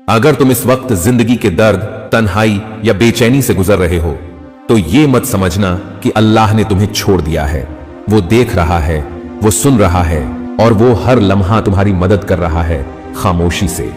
अगर तुम इस वक्त जिंदगी के दर्द, तन्हाई या बेचैनी से गुजर रहे हो तो ये मत समझना कि अल्लाह ने तुम्हें छोड़ दिया है। वो देख रहा है, वो सुन रहा है और वो हर लम्हा तुम्हारी मदद कर रहा है खामोशी से।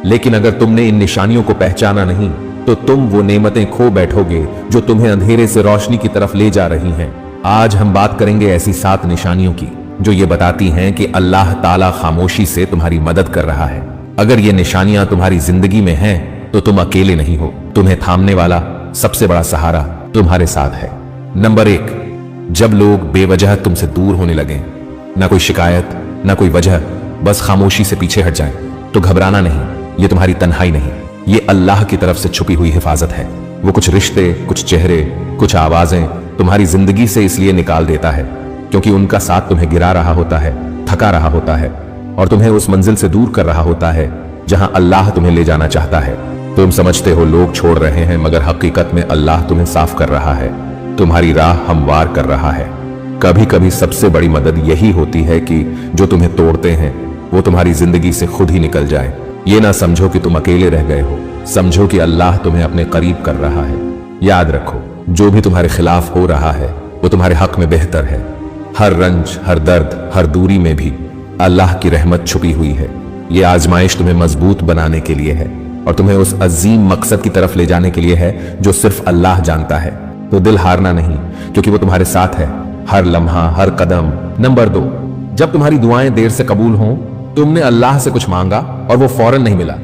लेकिन अगर तुमने इन निशानियों को पहचाना नहीं तो तुम वो नेमतें खो बैठोगे जो तुम्हें अंधेरे से रोशनी की तरफ ले जा रही हैं। आज हम बात करेंगे ऐसी 7 निशानियों की जो ये बताती हैं कि अल्लाह ताला खामोशी से तुम्हारी मदद कर रहा है। अगर ये निशानियां तुम्हारी जिंदगी में हैं तो तुम अकेले नहीं हो। तुम्हें थामने वाला सबसे बड़ा सहारा तुम्हारे साथ है। नंबर 1, जब लोग बेवजह तुमसे दूर होने लगे, ना कोई शिकायत, ना कोई वजह, बस खामोशी से पीछे हट जाएं, तो घबराना नहीं। ये तुम्हारी तन्हाई नहीं, ये अल्लाह की तरफ से छुपी हुई हिफाजत है। वो कुछ रिश्ते, कुछ चेहरे, कुछ आवाजें तुम्हारी जिंदगी से इसलिए निकाल देता है क्योंकि उनका साथ तुम्हें गिरा रहा होता है, थका रहा होता है और तुम्हें उस मंजिल से दूर कर रहा होता है जहां अल्लाह तुम्हें ले जाना चाहता है। तुम समझते हो लोग छोड़ रहे हैं, मगर हकीकत में अल्लाह तुम्हें साफ कर रहा है, तुम्हारी राह हमवार कर रहा है। कभी कभी सबसे बड़ी मदद यही होती है कि जो तुम्हें तोड़ते हैं वो तुम्हारी जिंदगी से खुद ही निकल जाए। ये ना समझो कि तुम अकेले रह गए हो, समझो कि अल्लाह तुम्हें अपने करीब कर रहा है। याद रखो, जो भी तुम्हारे खिलाफ हो रहा है वो तुम्हारे हक में बेहतर है। हर रंज, हर दर्द, हर दूरी में भी अल्लाह की रहमत छुपी हुई है। ये आजमाइश तुम्हें मजबूत बनाने के लिए है और तुम्हें उस अजीम मकसद की तरफ ले जाने के लिए है जो सिर्फ अल्लाह जानता है। तो दिल हारना नहीं, क्योंकि वो तुम्हारे साथ है हर लम्हा, हर कदम। नंबर 2, जब तुम्हारी दुआएं देर से कबूल हों, तुमने अल्लाह से कुछ मांगा और वो फौरन नहीं मिला,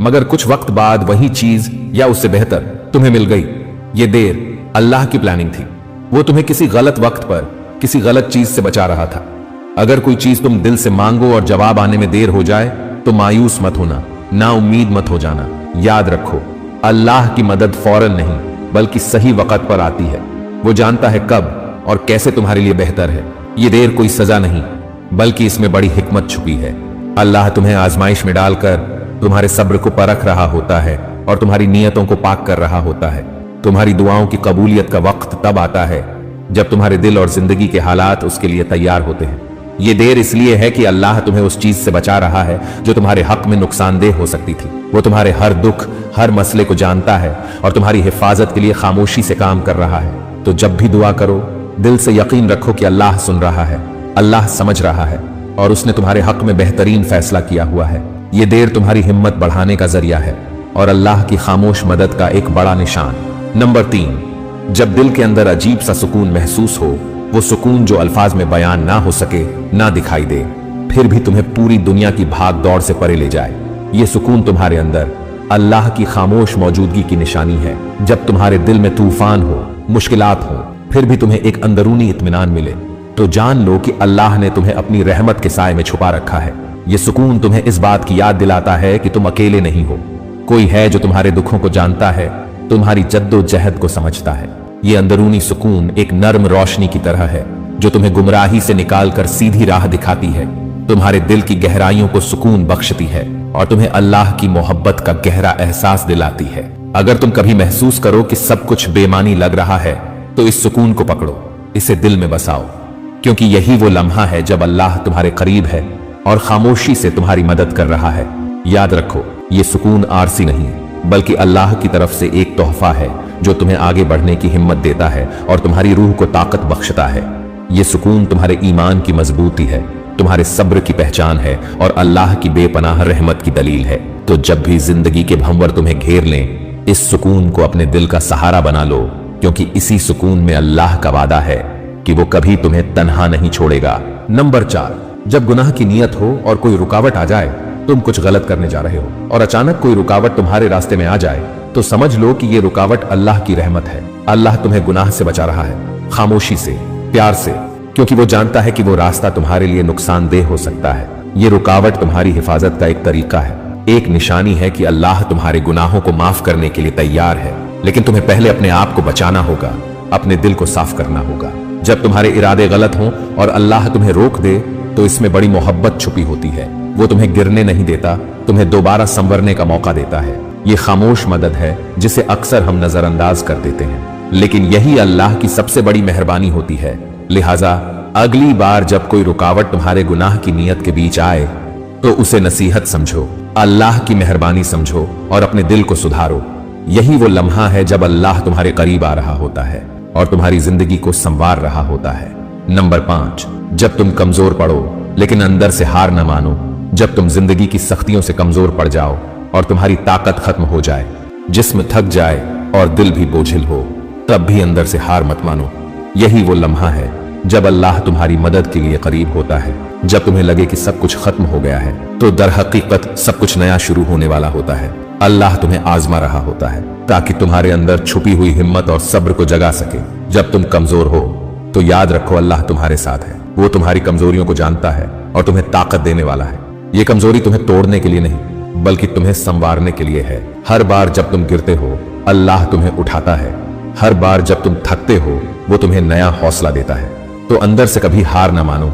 मगर कुछ वक्त बाद वही चीज या उससे बेहतर तुम्हें मिल गई। ये देर अल्लाह की प्लानिंग थी। वो तुम्हें किसी गलत वक्त पर किसी गलत चीज से बचा रहा था। अगर कोई चीज तुम दिल से मांगो और जवाब आने में देर हो जाए तो मायूस मत होना, ना उम्मीद मत हो जाना। याद रखो, अल्लाह की मदद फौरन नहीं बल्कि सही वक्त पर आती है। वो जानता है कब और कैसे तुम्हारे लिए बेहतर है। ये देर कोई सजा नहीं बल्कि इसमें बड़ी हिकमत छुपी है। अल्लाह तुम्हें आजमाइश में डालकर तुम्हारे सब्र को परख रहा होता है और तुम्हारी नीयतों को पाक कर रहा होता है। तुम्हारी दुआओं की कबूलियत का वक्त तब आता है जब तुम्हारे दिल और जिंदगी के हालात उसके लिए तैयार होते हैं। ये देर इसलिए है कि अल्लाह तुम्हें उस चीज से बचा रहा है जो तुम्हारे हक में नुकसानदेह हो सकती थी। वो तुम्हारे हर दुख, हर मसले को जानता है और तुम्हारी हिफाजत के लिए खामोशी से काम कर रहा है। तो जब भी दुआ करो, दिल से यकीन रखो कि अल्लाह सुन रहा है, अल्लाह समझ रहा है और उसने तुम्हारे हक में बेहतरीन फैसला किया हुआ है। ये देर तुम्हारी हिम्मत बढ़ाने का जरिया है और अल्लाह की खामोश मदद का एक बड़ा निशान। नंबर 3, जब दिल के अंदर अजीब सा सुकून महसूस हो, वो सुकून जो अल्फाज में बयान ना हो सके, ना दिखाई दे, फिर भी तुम्हें पूरी दुनिया की भाग दौड़ से परे ले जाए। ये सुकून तुम्हारे अंदर अल्लाह की खामोश मौजूदगी की निशानी है। जब तुम्हारे दिल में तूफान हो, मुश्किलात हो, फिर भी तुम्हें एक अंदरूनी इत्मीनान मिले, तो जान लो कि अल्लाह ने तुम्हें अपनी रहमत के साए में छुपा रखा है। ये सुकून तुम्हें इस बात की याद दिलाता है कि तुम अकेले नहीं हो। कोई है जो तुम्हारे दुखों को जानता है, तुम्हारी जद्दोजहद को समझता है। ये अंदरूनी सुकून एक नर्म रोशनी की तरह है जो तुम्हें गुमराही से निकालकर सीधी राह दिखाती है, तुम्हारे दिल की गहराइयों को सुकून बख्शती है और तुम्हें अल्लाह की मोहब्बत का गहरा एहसास दिलाती है। अगर तुम कभी महसूस करो कि सब कुछ बेमानी लग रहा है तो इस सुकून को पकड़ो, इसे दिल में बसाओ, क्योंकि यही वो लम्हा है जब अल्लाह तुम्हारे करीब है और खामोशी से तुम्हारी मदद कर रहा है। याद रखो, ये सुकून आरसी नहीं बल्कि अल्लाह की तरफ से एक तोहफा है जो तुम्हें आगे बढ़ने की हिम्मत देता है और तुम्हारी रूह को ताकत बख्शता है। ये सुकून तुम्हारे ईमान की मजबूती है, तुम्हारे सब्र की पहचान है और अल्लाह की बेपनाह रहमत की दलील है। तो जब भी जिंदगी के भंवर तुम्हें घेर लें, इस सुकून को अपने दिल का सहारा बना लो, क्योंकि इसी सुकून में अल्लाह का वादा है कि वो कभी तुम्हें तन्हा नहीं छोड़ेगा। नंबर 4, जब गुनाह की नीयत हो और कोई रुकावट आ जाए, तुम कुछ गलत करने जा रहे हो और अचानक कोई रुकावट तुम्हारे रास्ते में आ जाए, तो समझ लो कि ये रुकावट अल्लाह की रहमत है। अल्लाह तुम्हें गुनाह से बचा रहा है, खामोशी से, प्यार से, क्योंकि वो जानता है कि वो रास्ता तुम्हारे लिए नुकसानदेह हो सकता है। ये रुकावट तुम्हारी हिफाजत का एक तरीका है, एक निशानी है कि अल्लाह तुम्हारे गुनाहों को माफ करने के लिए तैयार है। लेकिन तुम्हें पहले अपने आप को बचाना होगा, अपने दिल को साफ करना होगा। जब तुम्हारे इरादे गलत हों और अल्लाह तुम्हें रोक दे तो इसमें बड़ी मोहब्बत छुपी होती है। वो तुम्हें गिरने नहीं देता, तुम्हें दोबारा संवरने का मौका देता है। ये खामोश मदद है जिसे अक्सर हम नजरअंदाज कर देते हैं, लेकिन यही अल्लाह की सबसे बड़ी मेहरबानी होती है। लिहाजा अगली बार जब कोई रुकावट तुम्हारे गुनाह की नीयत के बीच आए तो उसे नसीहत समझो, अल्लाह की मेहरबानी समझो और अपने दिल को सुधारो। यही वो लम्हा है जब अल्लाह तुम्हारे करीब आ रहा होता है और तुम्हारी जिंदगी को संवार रहा होता है। नंबर 5, जब तुम कमजोर पड़ो लेकिन अंदर से हार न मानो। जब तुम जिंदगी की सख्तियों से कमजोर पड़ जाओ और तुम्हारी ताकत खत्म हो जाए, जिस्म थक जाए और दिल भी बोझिल हो, तब भी अंदर से हार मत मानो। यही वो लम्हा है जब अल्लाह तुम्हारी मदद के लिए करीब होता है। जब तुम्हें लगे कि सब कुछ खत्म हो गया है, तो दर हकीकत सब कुछ नया शुरू होने वाला होता है। अल्लाह तुम्हें आजमा रहा होता है ताकि तुम्हारे अंदर छुपी हुई हिम्मत और सब्र को जगा सके। जब तुम कमजोर हो तो याद रखो अल्लाह तुम्हारे साथ है। वो तुम्हारी कमजोरियों को जानता है और तुम्हें ताकत देने वाला है। ये कमजोरी तुम्हें तोड़ने के लिए नहीं बल्कि तुम्हें संवारने के लिए है। हर बार जब तुम गिरते हो अल्लाह तुम्हें उठाता है। हर बार जब तुम थकते हो वो तुम्हें नया हौसला देता है। तो अंदर से कभी हार ना मानो,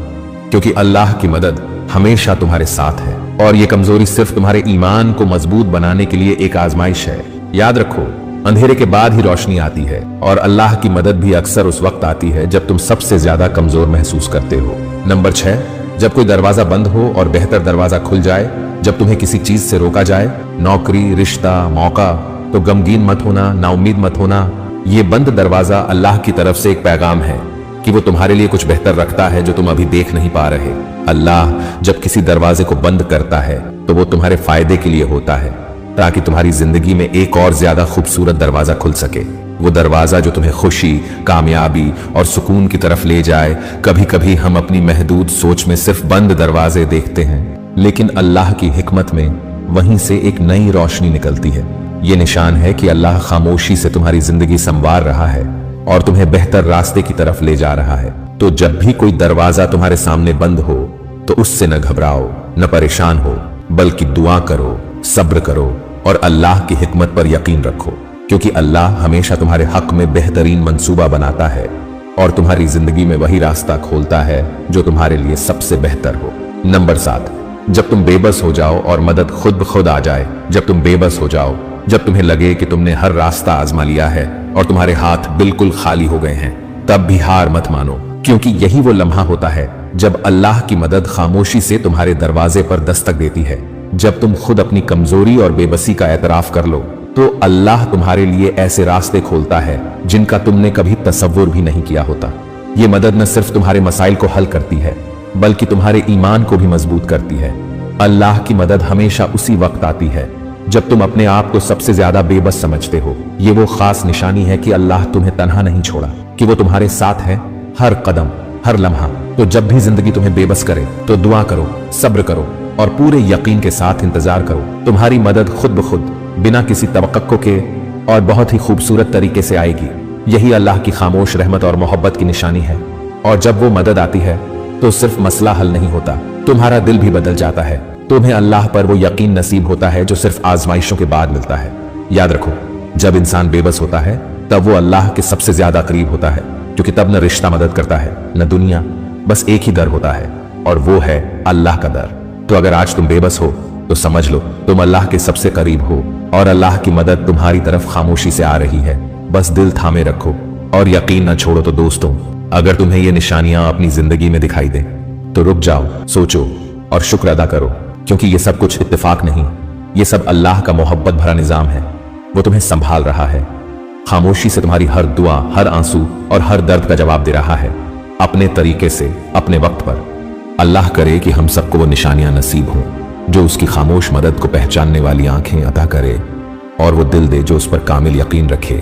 क्योंकि अल्लाह की मदद हमेशा तुम्हारे साथ है। और ये कमजोरी सिर्फ तुम्हारे ईमान को मजबूत बनाने के लिए एक आजमाइश है। याद रखो, अंधेरे के बाद ही रोशनी आती है और अल्लाह की मदद भी अक्सर उस वक्त आती है जब तुम सबसे ज्यादा कमजोर महसूस करते हो। नंबर 6, जब कोई दरवाजा बंद हो और बेहतर दरवाजा खुल जाए। जब तुम्हें किसी चीज से रोका जाए, नौकरी, रिश्ता, मौका, तो गमगीन मत होना, नाउम्मीद मत होना। ये बंद दरवाजा अल्लाह की तरफ से एक पैगाम है कि वो तुम्हारे लिए कुछ बेहतर रखता है जो तुम अभी देख नहीं पा रहे। अल्लाह जब किसी दरवाजे को बंद करता है तो वो तुम्हारे फायदे के लिए होता है, ताकि तुम्हारी जिंदगी में एक और ज्यादा खूबसूरत दरवाजा खुल सके। वो दरवाजा जो तुम्हें खुशी, कामयाबी और सुकून की तरफ ले जाए। कभी कभी हम अपनी महदूद सोच में सिर्फ बंद दरवाजे देखते हैं, लेकिन अल्लाह की हिकमत में वहीं से एक नई रोशनी निकलती है। ये निशान है कि अल्लाह खामोशी से तुम्हारी जिंदगी संवार रहा है और तुम्हें बेहतर रास्ते की तरफ ले जा रहा है। तो जब भी कोई दरवाजा तुम्हारे सामने बंद हो तो उससे न घबराओ, न परेशान हो, बल्कि दुआ करो, सब्र करो और अल्लाह की हिकमत पर यकीन रखो, क्योंकि अल्लाह हमेशा तुम्हारे हक में बेहतरीन मंसूबा बनाता है और तुम्हारी जिंदगी में वही रास्ता खोलता है जो तुम्हारे लिए सबसे बेहतर हो। नंबर 7, जब तुम बेबस हो जाओ और मदद खुद ब खुद आ जाए। जब तुम बेबस हो जाओ, जब तुम्हें लगे कि तुमने हर रास्ता आजमा लिया है और तुम्हारे हाथ बिल्कुल खाली हो गए हैं, तब भी हार मत मानो, क्योंकि यही वो लम्हा होता है जब अल्लाह की मदद खामोशी से तुम्हारे दरवाजे पर दस्तक देती है। जब तुम खुद अपनी कमजोरी और बेबसी का एतराफ कर लो तो अल्लाह तुम्हारे लिए ऐसे रास्ते खोलता है जिनका तुमने कभी तसव्वुर भी नहीं किया होता। ये मदद न सिर्फ तुम्हारे मसाइल को हल करती है बल्कि तुम्हारे ईमान को भी मजबूत करती है। अल्लाह की मदद हमेशा उसी वक्त आती है जब तुम अपने आप को सबसे ज्यादा बेबस समझते हो। ये वो खास निशानी है कि अल्लाह तुम्हें तन्हा नहीं छोड़ा, कि वो तुम्हारे साथ है हर कदम, हर लम्हा। तो जब भी जिंदगी तुम्हें बेबस करे तो दुआ करो, सब्र करो और पूरे यकीन के साथ इंतजार करो। तुम्हारी मदद खुद ब खुद, बिना किसी तवक्को के और बहुत ही खूबसूरत तरीके से आएगी। यही अल्लाह की खामोश रहमत और मोहब्बत की निशानी है। और जब वो मदद आती है तो सिर्फ मसला हल नहीं होता, तुम्हारा दिल भी बदल जाता है। तुम्हें अल्लाह पर वो यकीन नसीब होता है जो सिर्फ आजमाइशों के बाद मिलता है। याद रखो, जब इंसान बेबस होता है तब वो अल्लाह के सबसे ज्यादा करीब होता है, क्योंकि तब न रिश्ता मदद करता है न दुनिया, बस एक ही दर होता है और वो है अल्लाह का दर। तो अगर आज तुम बेबस हो तो समझ लो तुम अल्लाह के सबसे करीब हो और अल्लाह की मदद तुम्हारी तरफ खामोशी से आ रही है। बस दिल थामे रखो और यकीन न छोड़ो। तो दोस्तों, अगर तुम्हें ये निशानियां अपनी जिंदगी में दिखाई दे तो रुक जाओ, सोचो और शुक्र अदा करो, क्योंकि ये सब कुछ इत्तेफाक नहीं, ये सब अल्लाह का मोहब्बत भरा निजाम है। वो तुम्हें संभाल रहा है, खामोशी से तुम्हारी हर दुआ, हर आंसू और हर दर्द का जवाब दे रहा है, अपने तरीके से, अपने वक्त पर। अल्लाह करे कि हम सबको वो निशानियां नसीब हों जो उसकी खामोश मदद को पहचानने वाली आंखें अता करे और वो दिल दे जो उस पर कामिल यकीन रखे।